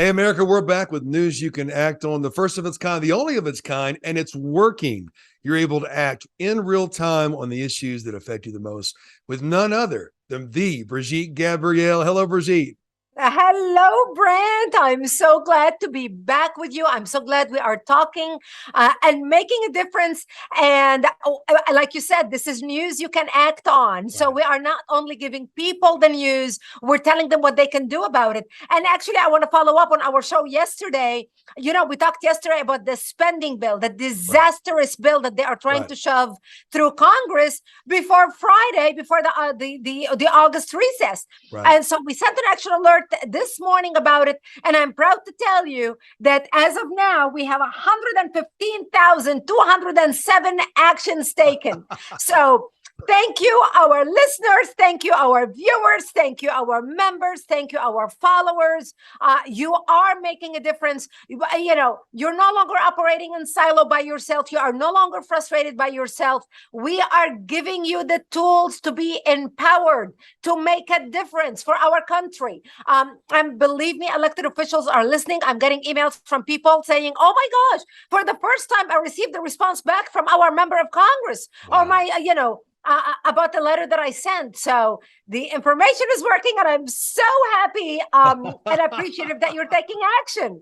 Hey, America, we're back with news you can act on. The first of its kind, the only of its kind, and it's working. You're able to act in real time on the issues that affect you the most with none other than the Brigitte Gabrielle. Hello, Brigitte. Hello, Brent. I'm so glad to be back with you. I'm so glad we are talking and making a difference. And like you said, this is news you can act on. So Right. we are not only giving people the news, we're telling them what they can do about it. And actually, I want to follow up on our show yesterday. We talked yesterday about the spending bill, the disastrous bill that they are trying to shove through Congress before Friday, before the August recess. Right. And so we sent an action alert this morning about it. And I'm proud to tell you that as of now, we have 115,207 actions taken. So thank you, our listeners. Thank you, our viewers. Thank you, our members. Thank you, our followers. You are making a difference. You're no longer operating in silo by yourself. You are no longer frustrated by yourself. We are giving you the tools to be empowered, to make a difference for our country. And believe me, elected officials are listening. I'm getting emails from people saying, oh my gosh, for the first time, I received a response back from our member of Congress or my, about the letter that I sent. So the information is working, and I'm so happy and appreciative that you're taking action.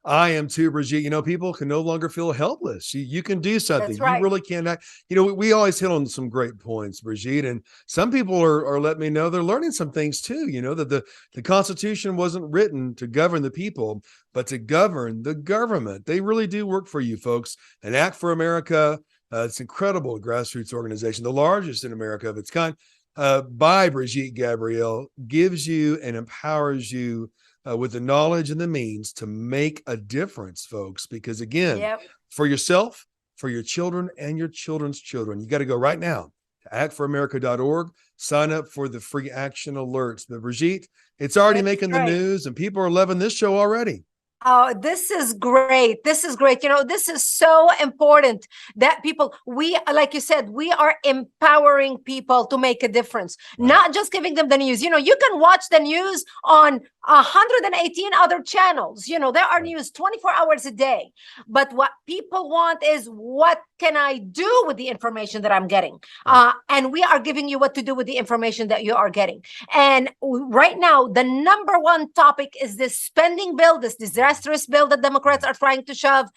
I am too, Brigitte. People can no longer feel helpless. You can do something. That's right. You really can act. We always hit on some great points, Brigitte, and some people are letting me know they're learning some things too. That the Constitution wasn't written to govern the people, but to govern the government. They really do work for you folks. And Act for America, it's incredible grassroots organization, the largest in America of its kind, by Brigitte Gabrielle, gives you and empowers you with the knowledge and the means to make a difference, folks. Because again, for yourself, for your children, and your children's children, you got to go right now to actforamerica.org, sign up for the free action alerts. But Brigitte, it's already making the news, and people are loving this show already. Oh, this is great. This is great. This is so important that people, like you said, we are empowering people to make a difference, not just giving them the news. You can watch the news on 118 other channels. There are news 24 hours a day. But what people want is, what can I do with the information that I'm getting? And we are giving you what to do with the information that you are getting. And right now, the number one topic is this spending bill, this disastrous bill that Democrats are trying to shove.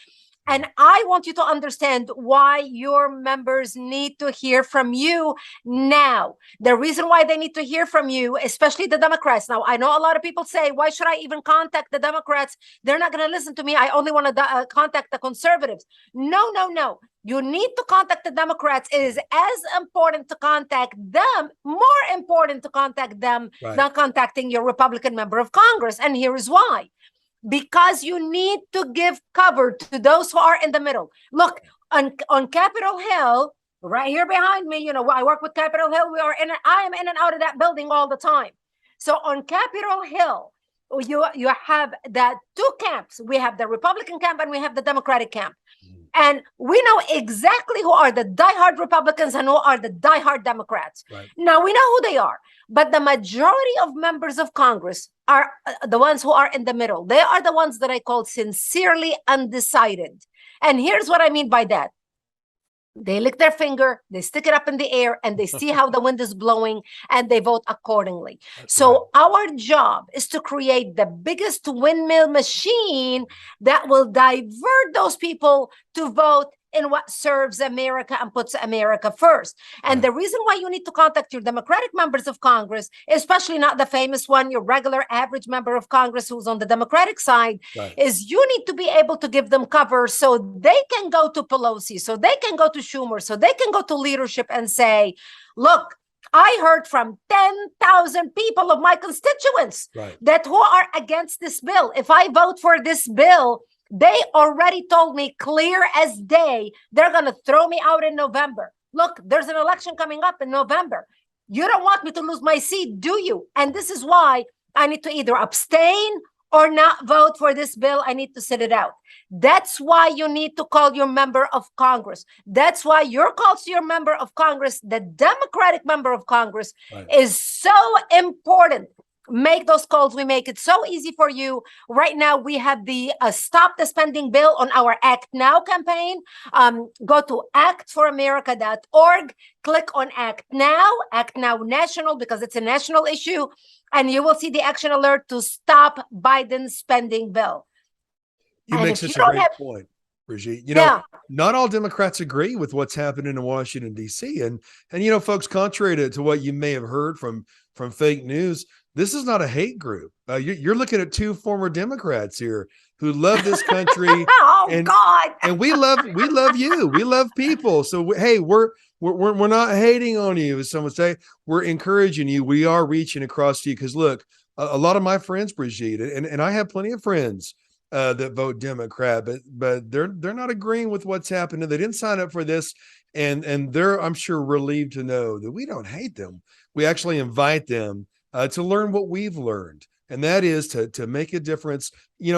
And I want you to understand why your members need to hear from you now. The reason why they need to hear from you, especially the Democrats. Now, I know a lot of people say, why should I even contact the Democrats? They're not going to listen to me. I only want to contact the conservatives. No, no, no. You need to contact the Democrats. It is as important to contact them, more important to contact them than contacting your Republican member of Congress. And here is why. Because you need to give cover to those who are in the middle. Look, on Capitol Hill, right here behind me, I work with Capitol Hill. I am in and out of that building all the time. So on Capitol Hill, you have the two camps. We have the Republican camp and we have the Democratic camp. And we know exactly who are the diehard Republicans and who are the diehard Democrats. Now, we know who they are, but the majority of members of Congress are the ones who are in the middle. They are the ones that I call sincerely undecided. And here's what I mean by that. They lick their finger, they stick it up in the air, and they see how the wind is blowing, and they vote accordingly. So our job is to create the biggest windmill machine that will divert those people to vote in what serves America and puts America first. And the reason why you need to contact your Democratic members of Congress, especially not the famous one, your regular average member of Congress who's on the Democratic side, is you need to be able to give them cover so they can go to Pelosi, so they can go to Schumer, so they can go to leadership and say, look, I heard from 10,000 people of my constituents that who are against this bill. If I vote for this bill, they already told me clear as day, they're going to throw me out in November. Look, there's an election coming up in November. You don't want me to lose my seat, do you? And this is why I need to either abstain or not vote for this bill. I need to sit it out. That's why you need to call your member of Congress. That's why your calls to your member of Congress, the Democratic member of Congress, is so important. make those calls. We make it so easy for you. Right now, we have the Stop the Spending Bill on our Act Now campaign. Go to actforamerica.org, click on Act Now National, because it's a national issue, and you will see the action alert to stop Biden's spending bill. You And make if you such a don't great have, point, Brigitte. yeah, Not all Democrats agree with what's happening in Washington, D.C. And folks, contrary to what you may have heard from fake news, this is not a hate group. You're looking at two former Democrats here who love this country, oh and God, and we love you. We love people. So hey, we're not hating on you, as someone say. We're encouraging you. We are reaching across to you, because look, a lot of my friends, Brigitte, and I have plenty of friends that vote Democrat, but they're not agreeing with what's happening. They didn't sign up for this, and they're, I'm sure, relieved to know that we don't hate them. We actually invite them to learn what we've learned, and that is to make a difference.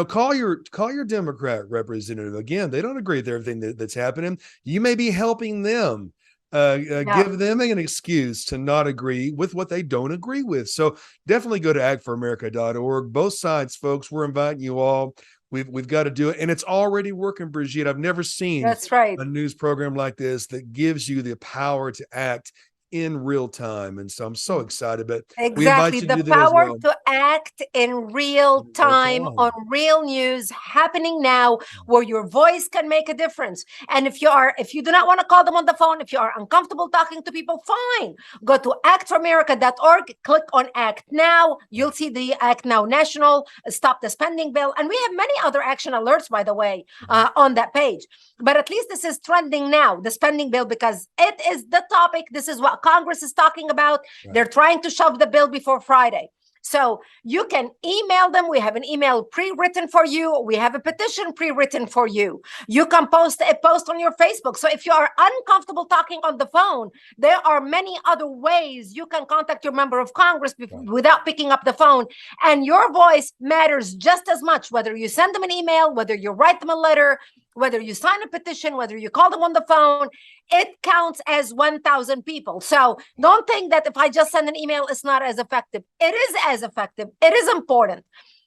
Call your Democrat representative. Again, they don't agree with everything that's happening. You may be helping them. Give them an excuse to not agree with what they don't agree with. So definitely go to actforamerica.org. Both sides, folks, we're inviting you all. We've got to do it, and it's already working, Brigitte. I've never seen that's right. a news program like this that gives you the power to act in real time. And so I'm so excited, but we invite Exactly. you to do The that as power well. to act in real time on real news happening now, where your voice can make a difference. And if you do not want to call them on the phone, if you are uncomfortable talking to people, fine. Go to actforamerica.org, click on Act Now. You'll see the Act Now National, Stop the Spending Bill. And we have many other action alerts, by the way, on that page. But at least this is trending now, the spending bill, because it is the topic. This is what Congress is talking about. Right. They're trying to shove the bill before Friday. So you can email them. We have an email pre-written for you. We have a petition pre-written for you. You can post a post on your Facebook. So if you are uncomfortable talking on the phone, there are many other ways you can contact your member of Congress without picking up the phone. And your voice matters just as much, whether you send them an email, whether you write them a letter, whether you sign a petition, whether you call them on the phone. It counts as 1,000 people. So don't think that if I just send an email, it's not as effective. It is as effective. It is important.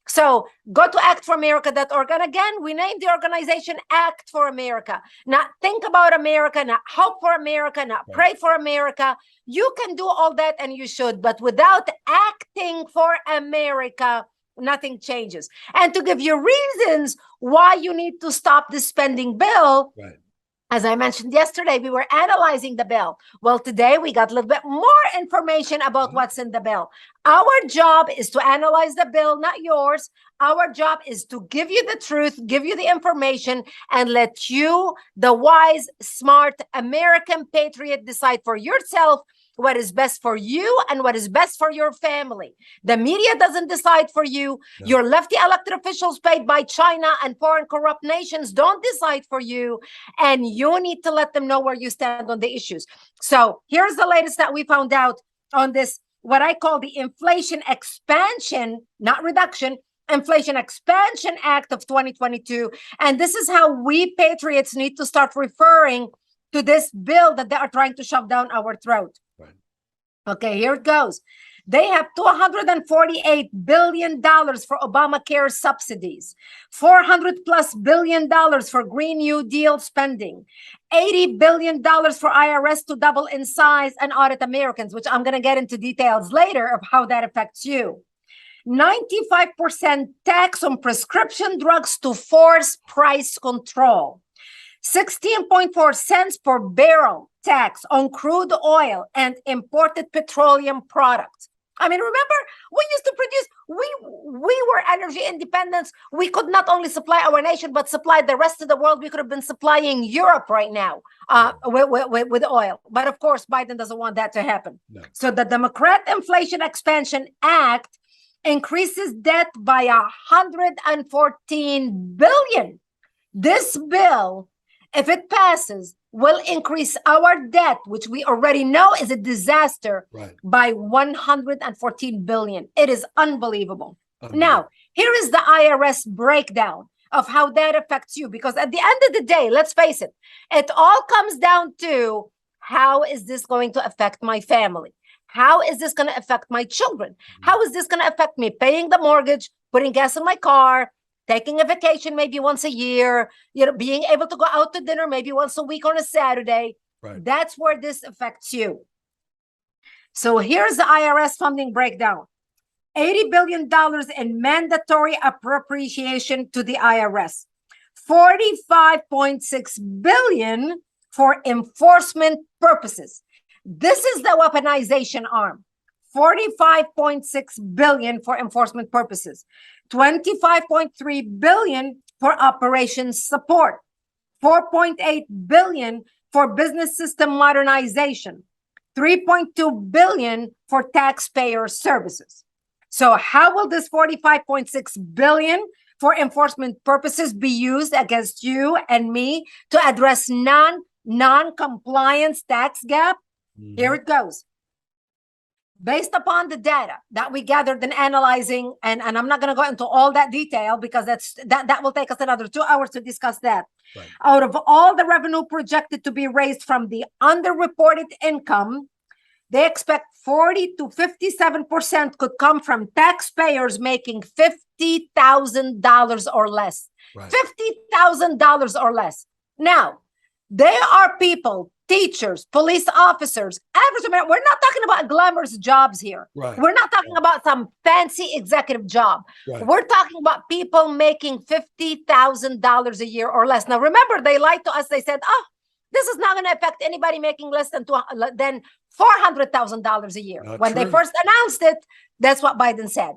So go to actforamerica.org. And again, we named the organization Act for America. Not think about America, not hope for America, not pray for America. You can do all that, and you should. But without acting for America, nothing changes. And to give you reasons why you need to stop the spending bill, as I mentioned yesterday, we were analyzing the bill. Well, today we got a little bit more information about what's in the bill. Our job is to analyze the bill, not yours. Our job is to give you the truth, give you the information, and let you, the wise, smart American patriot, decide for yourself what is best for you and what is best for your family. The media doesn't decide for you. No. Your lefty elected officials paid by China and foreign corrupt nations don't decide for you. And you need to let them know where you stand on the issues. So here's the latest that we found out on this, what I call the Inflation Expansion, not reduction, Inflation Expansion Act of 2022. And this is how we patriots need to start referring to this bill that they are trying to shove down our throat. Okay, here it goes. They have $248 billion for Obamacare subsidies, $400+ billion for Green New Deal spending, $80 billion for IRS to double in size and audit Americans, which I'm going to get into details later of how that affects you. 95% tax on prescription drugs to force price control. 16.4 cents per barrel tax on crude oil and imported petroleum products. I mean, remember, we used to produce, we were energy independent. We could not only supply our nation, but supply the rest of the world. We could have been supplying Europe right now with oil. But of course, Biden doesn't want that to happen. No. So the Democrat Inflation Expansion Act increases debt by $114 billion. This bill, if it passes, will increase our debt, which we already know is a disaster, by $114 billion. It is unbelievable. Now, here is the IRS breakdown of how that affects you, because at the end of the day, let's face it, it all comes down to, how is this going to affect my family? How is this going to affect my children? How is this going to affect me paying the mortgage, putting gas in my car, taking a vacation maybe once a year, being able to go out to dinner maybe once a week on a Saturday? Right. That's where this affects you. So here's the IRS funding breakdown. $80 billion in mandatory appropriation to the IRS. $45.6 billion for enforcement purposes. This is the weaponization arm. $45.6 billion for enforcement purposes. $25.3 billion for operations support. $4.8 billion for business system modernization. $3.2 billion for taxpayer services. So how will this $45.6 billion for enforcement purposes be used against you and me to address non-compliance tax gap? Mm-hmm. Here it goes. Based upon the data that we gathered in analyzing, and I'm not going to go into all that detail because that will take us another 2 hours to discuss that. Right. Out of all the revenue projected to be raised from the underreported income, they expect 40 to 57% could come from taxpayers making $50,000 or less. Right. $50,000 or less. Now, they are people, teachers, police officers, average American. We're not talking about glamorous jobs here. Right. We're not talking about some fancy executive job. Right. We're talking about people making $50,000 a year or less. Now, remember, they lied to us. They said, oh, this is not going to affect anybody making less than $400,000 a year. When they first announced it, that's what Biden said.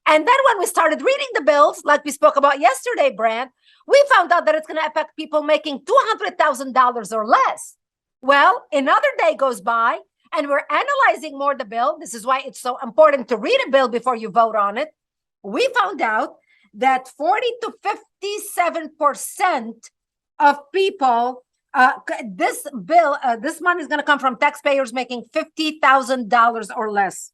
And then when we started reading the bills, like we spoke about yesterday, Brand, we found out that it's going to affect people making $200,000 or less. Well, another day goes by and we're analyzing more the bill. This is why it's so important to read a bill before you vote on it. We found out that 40 to 57% of people, this money is going to come from taxpayers making $50,000 or less.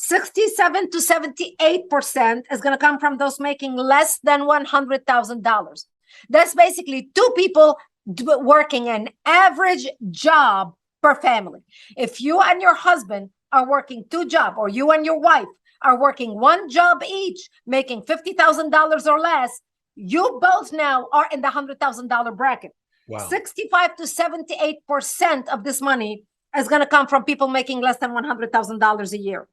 67 to 78% is going to come from those making less than $100,000. That's basically two people working an average job per family. If you and your husband are working two jobs, or you and your wife are working one job each, making $50,000 or less, you both now are in the $100,000 bracket. Wow. 65 to 78% of this money is going to come from people making less than $100,000 a year.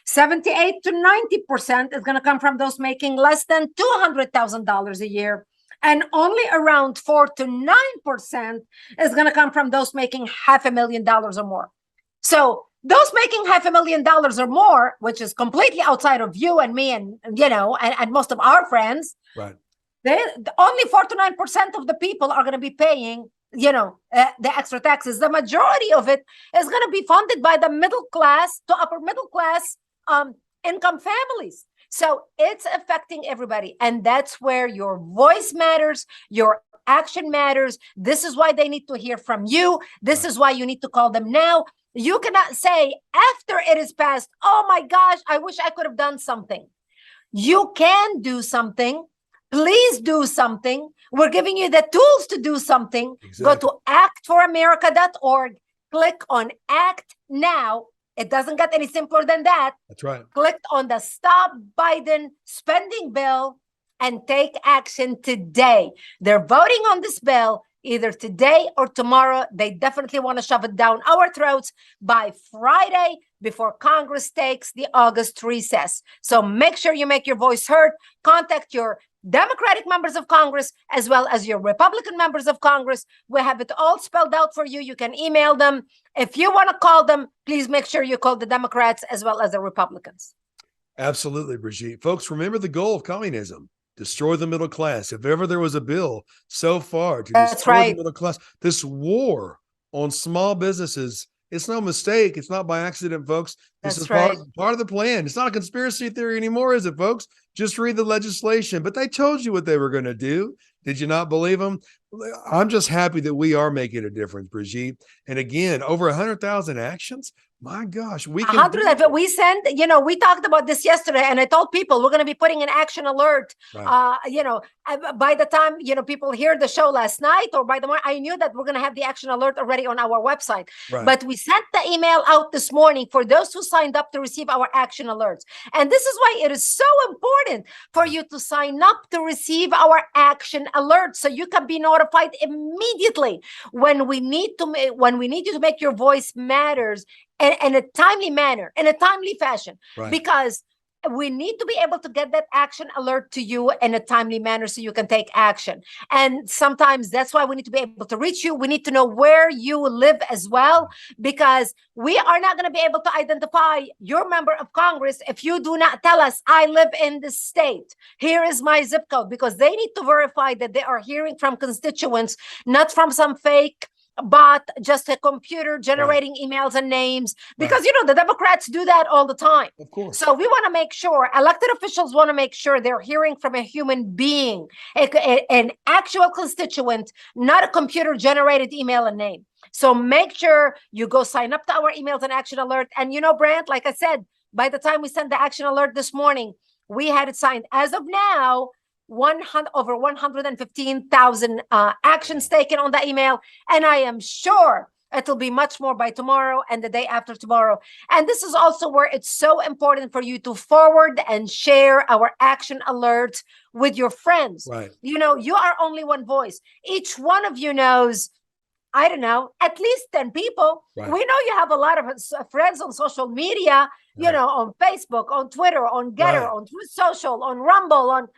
78 to 90% is going to come from those making less than $200,000 a year. And only around 4 to 9% is going to come from those making $500,000 or more. So those making $500,000 or more, which is completely outside of you and me and most of our friends, right? Only 4 to 9% of the people are going to be paying, the extra taxes. The majority of it is going to be funded by the middle class to upper middle class income families. So it's affecting everybody. And that's where your voice matters, your action matters. This is why they need to hear from you. This is why you need to call them now. You cannot say after it is passed, oh my gosh, I wish I could have done something. You can do something. Please do something. We're giving you the tools to do something. Exactly. Go to actforamerica.org. Click on Act Now. It doesn't get any simpler than that. That's right. Click on the Stop Biden Spending Bill and take action today. They're voting on this bill either today or tomorrow. They definitely want to shove it down our throats by Friday before Congress takes the August recess. So make sure you make your voice heard. Contact your Democratic members of Congress as well as your Republican members of Congress. We have it all spelled out for you. You can email them. If you want to call them, please make sure you call the Democrats as well as the Republicans. Absolutely, Brigitte. Folks, remember the goal of communism: destroy the middle class. If ever there was a bill so far to destroy the middle class, this war on small businesses, it's no mistake. It's not by accident, folks. This is part of the plan. It's not a conspiracy theory anymore, is it, folks? Just read the legislation. But they told you what they were going to do. Did you not believe them? I'm just happy that we are making a difference, Brigitte. And again, over 100,000 actions. My gosh, we can 100 do of it. it. We send, we talked about this yesterday, and I told people we're going to be putting an action alert. Right. By the time people hear the show last night, or by the morning, I knew that we're going to have the action alert already on our website. Right. But we sent the email out this morning for those who signed up to receive our action alerts. And this is why it is so important for you to sign up to receive our action alerts, so you can be notified immediately when we need you to make your voice matters in a timely manner, in a timely fashion, Right. because we need to be able to get that action alert to you in a timely manner so you can take action. And sometimes that's why we need to be able to reach you. We need to know where you live as well, because we are not going to be able to identify your member of Congress if you do not tell us, I live in this state, here is my zip code, because they need to verify that they are hearing from constituents, not from some fake bot, just a computer generating emails and names, because the Democrats do that all the time. Of course. So we want to make sure, elected officials want to make sure they're hearing from a human being, an actual constituent, not a computer generated email and name. So make sure you go sign up to our emails and action alert. And Brant, like I said, by the time we sent the action alert this morning, we had it signed. As of now, over 115,000 actions taken on that email, and I am sure it'll be much more by tomorrow and the day after tomorrow. And this is also where it's so important for you to forward and share our action alerts with your friends. Right. You are only one voice. Each one of you knows, I don't know, at least 10 people. Right. We know you have a lot of friends on social media, on Facebook, on Twitter, on Getter, on Truth Social, on Rumble, on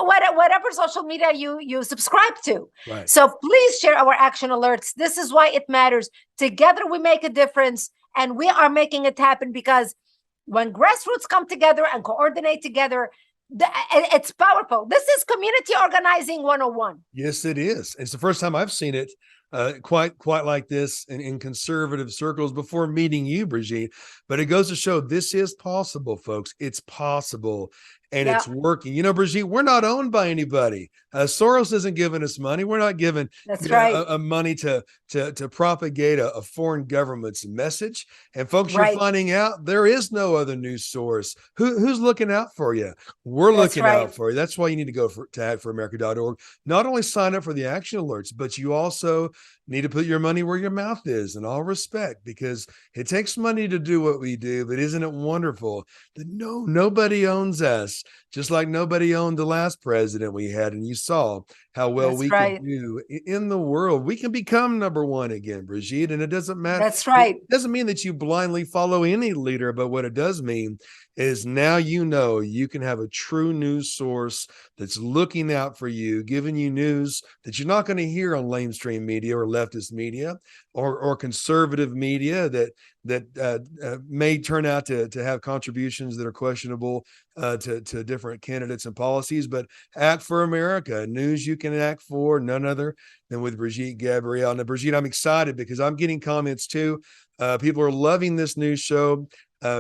whatever social media you subscribe to. Right. So please share our action alerts. This is why it matters. Together we make a difference, and we are making it happen, because when grassroots come together and coordinate together, it's powerful. This is community organizing 101. Yes, it is. It's the first time I've seen it quite like this in conservative circles before meeting you, Brigitte. But it goes to show this is possible, folks. It's possible. And it's working. Brigitte, we're not owned by anybody. Soros isn't giving us money. We're not giving money to propagate a foreign government's message. And folks, you're finding out there is no other news source. Who's looking out for you? We're looking out for you. That's why you need to go to ActForAmerica.org. Not only sign up for the action alerts, but you also need to put your money where your mouth is, in all respect, because it takes money to do what we do. But isn't it wonderful that nobody owns us, just like nobody owned the last president we had. And you saw how well we can do in the world. We can become number one again, Brigitte, and it doesn't matter. That's right. It doesn't mean that you blindly follow any leader, but what it does mean is now you can have a true news source that's looking out for you, giving you news that you're not going to hear on lamestream media or leftist media or conservative media that may turn out to have contributions that are questionable to different candidates and policies. But Act for America, news you can act for, none other than with Brigitte Gabriel. Now, Brigitte, I'm excited because I'm getting comments too. People are loving this new show.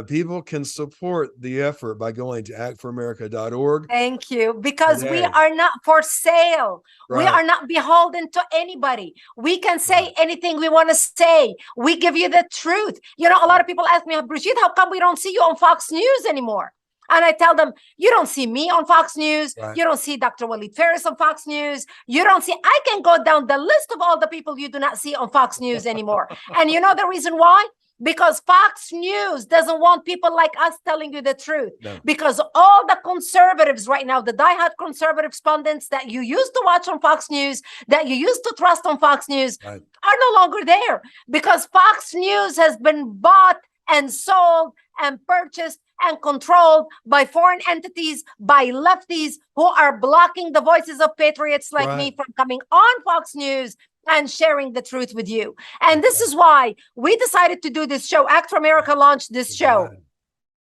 People can support the effort by going to actforamerica.org. Thank you. Because we are not for sale. Right. We are not beholden to anybody. We can say anything we want to say. We give you the truth. A lot of people ask me, Brigitte, how come we don't see you on Fox News anymore? And I tell them, you don't see me on Fox News. Right. You don't see Dr. Walid Ferris on Fox News. I can go down the list of all the people you do not see on Fox News anymore. And you know the reason why? Because Fox News doesn't want people like us telling you the truth. No. Because all the conservatives right now, the diehard conservative pundits that you used to watch on Fox News, that you used to trust on Fox News, are no longer there. Because Fox News has been bought and sold and purchased and controlled by foreign entities, by lefties who are blocking the voices of patriots like me from coming on Fox News and sharing the truth with you. And this is why we decided to do this show. Act for America launched this show.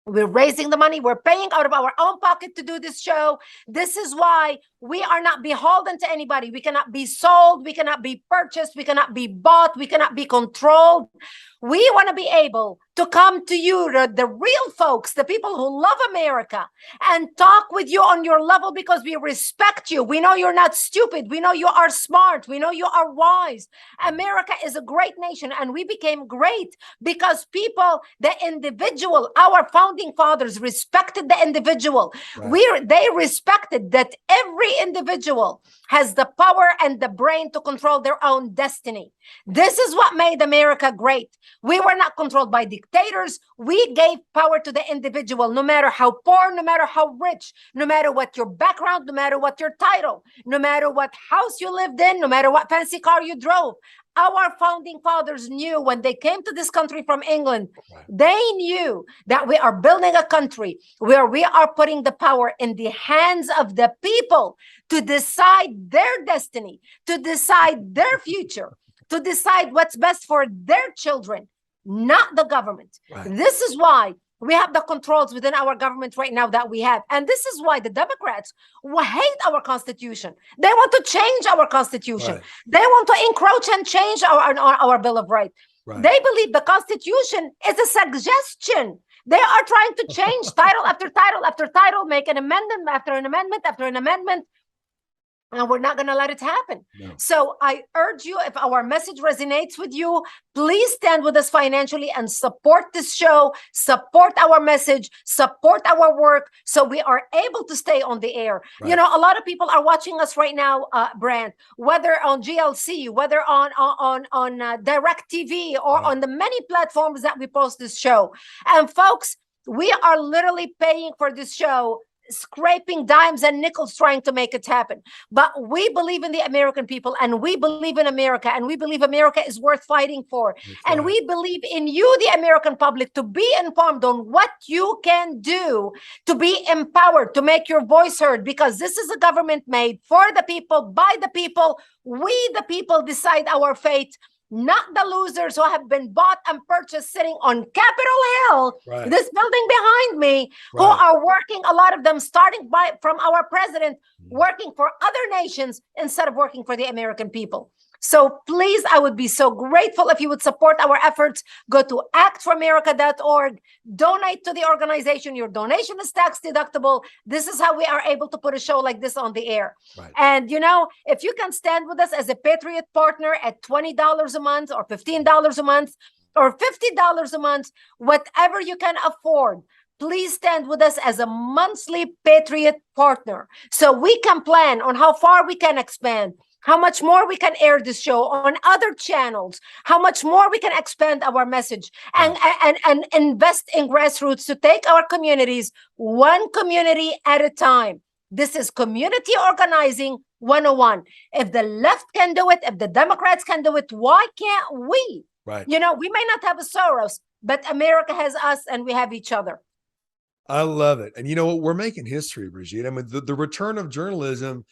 We're raising the money. We're paying out of our own pocket to do this show. This is why We are not beholden to anybody. We cannot be sold. We cannot be purchased. We cannot be bought. We cannot be controlled. We want to be able to come to you, the real folks, the people who love America, and talk with you on your level because we respect you. We know you're not stupid. We know you are smart. We know you are wise. America is a great nation, and we became great because people, the individual, our founding fathers respected the individual. Right. They respected that every individual has the power and the brain to control their own destiny. This is what made America great. We were not controlled by dictators. We gave power to the individual, no matter how poor, no matter how rich, no matter what your background, no matter what your title, no matter what house you lived in, no matter what fancy car you drove. Our founding fathers knew when they came to this country from England, they knew that we are building a country where we are putting the power in the hands of the people to decide their destiny, to decide their future, to decide what's best for their children, not the government. Right. This is why we have the controls within our government right now that we have. And this is why the Democrats hate our Constitution. They want to change our Constitution. Right. They want to encroach and change our Bill of Rights. Right. They believe the Constitution is a suggestion. They are trying to change title after title after title, make an amendment after an amendment after an amendment. And we're not going to let it happen. No. So I urge you, if our message resonates with you, please stand with us financially and support this show, support our message, support our work, so we are able to stay on the air. Right. You know, a lot of people are watching us right now, Brand, whether on GLC, whether on Direct TV, or Right. on the many platforms that we post this show. And folks, we are literally paying for this show, scraping dimes and nickels trying to make it happen. But we believe in the American people, and we believe in America, and we believe America is worth fighting for. That's and right. we believe in you, the American public, to be informed on what you can do to be empowered, to make your voice heard, because this is a government made for the people, by the people. We, the people, decide our fate, not the losers who have been bought and purchased sitting on Capitol Hill, Right. this building behind me, who Right. are working, a lot of them starting from our president, working for other nations instead of working for the American people. So please, I would be so grateful if you would support our efforts. Go to actforamerica.org, donate to the organization. Your donation is tax deductible. This is how we are able to put a show like this on the air. Right. And, you know, if you can stand with us as a Patriot partner at $20 a month or $15 a month or $50 a month, whatever you can afford, please stand with us as a monthly Patriot partner so we can plan on how far we can expand, how much more we can air this show on other channels, how much more we can expand our message, and invest in grassroots to take our communities one community at a time. This is community organizing 101. If the left can do it, if the Democrats can do it, why can't we? Right. You know, we may not have a Soros, but America has us, and we have each other. I love it. And you know what? We're making history, Brigitte. I mean, the return of journalism,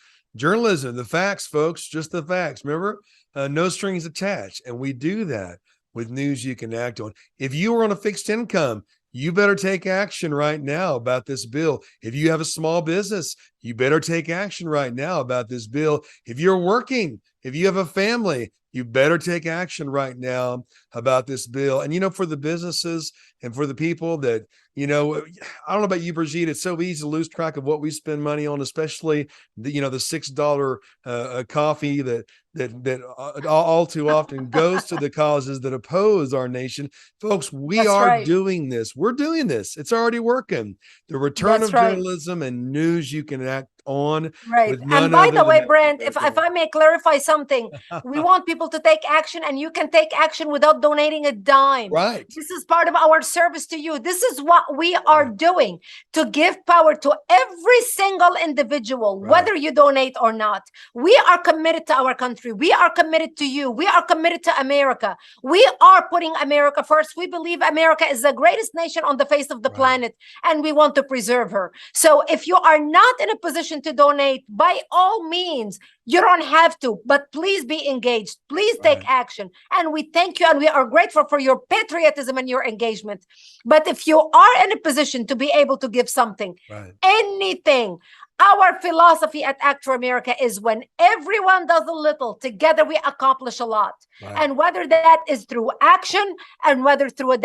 the facts, folks, just the facts. Remember, no strings attached. And we do that with news you can act on. If you are on a fixed income, you better take action right now about this bill. If you have a small business, you better take action right now about this bill. If you're working, if you have a family, you better take action right now about this bill. And, you know, for the businesses and for the people that, you know, I don't know about you, Brigitte, it's so easy to lose track of what we spend money on, especially the, you know, the $6 coffee that all too often goes to the causes that oppose our nation. Folks, we That's are right. doing this. We're doing this. It's already working. The return That's of right. journalism and news you can act on. Right. With none And by other the way, than- Brent, if I may clarify something, we want people to take action, and you can take action without donating a dime. Right. This is part of our service to you. This is what we are doing, to give power to every single individual, Right. whether you donate or not. We are committed to our country. We are committed to you. We are committed to America. We are putting America first. We believe America is the greatest nation on the face of the Right. planet, and we want to preserve her. So if you are not in a position to donate, by all means, you don't have to, but please be engaged. Please take Right. action. And we thank you, and we are grateful for your patriotism and your engagement. But if you are in a position to be able to give something, Right. anything, Our philosophy at Act for America is when everyone does a little, together we accomplish a lot. Right. And whether that is through action and whether through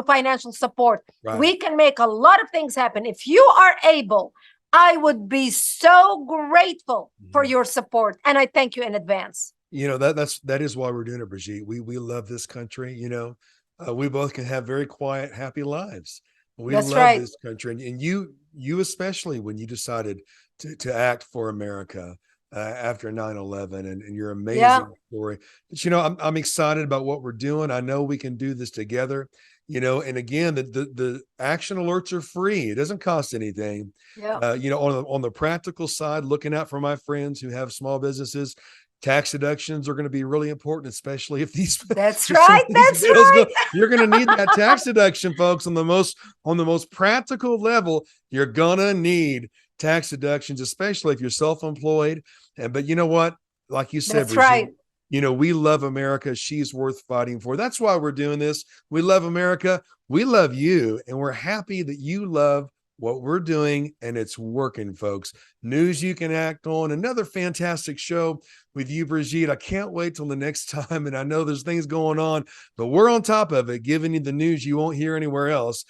financial support, Right. we can make a lot of things happen. If you are able, I would be so grateful for your support. And I thank you in advance. You know, that is why we're doing it, Brigitte. We love this country. You know, we both can have very quiet, happy lives. We That's love right. this country, and you especially when you decided to act for America after 9/11, and your amazing Yeah. story. But you know, I'm excited about what we're doing. I know we can do this together. You know, and again, the action alerts are free. It doesn't cost anything. Yeah. You know, on the practical side, looking out for my friends who have small businesses. Tax deductions are going to be really important, especially if these That's if some right. of these That's bills right. go. You're going to need that tax deduction, folks. On the most practical level, you're gonna need tax deductions, especially if you're self-employed. And but you know what? Like you said, That's Brigitte, right. you know, we love America. She's worth fighting for. That's why we're doing this. We love America. We love you, and we're happy that you love what we're doing, and it's working, folks. News you can act on. Another fantastic show with you, Brigitte. I can't wait till the next time. And I know there's things going on, but we're on top of it, giving you the news you won't hear anywhere else.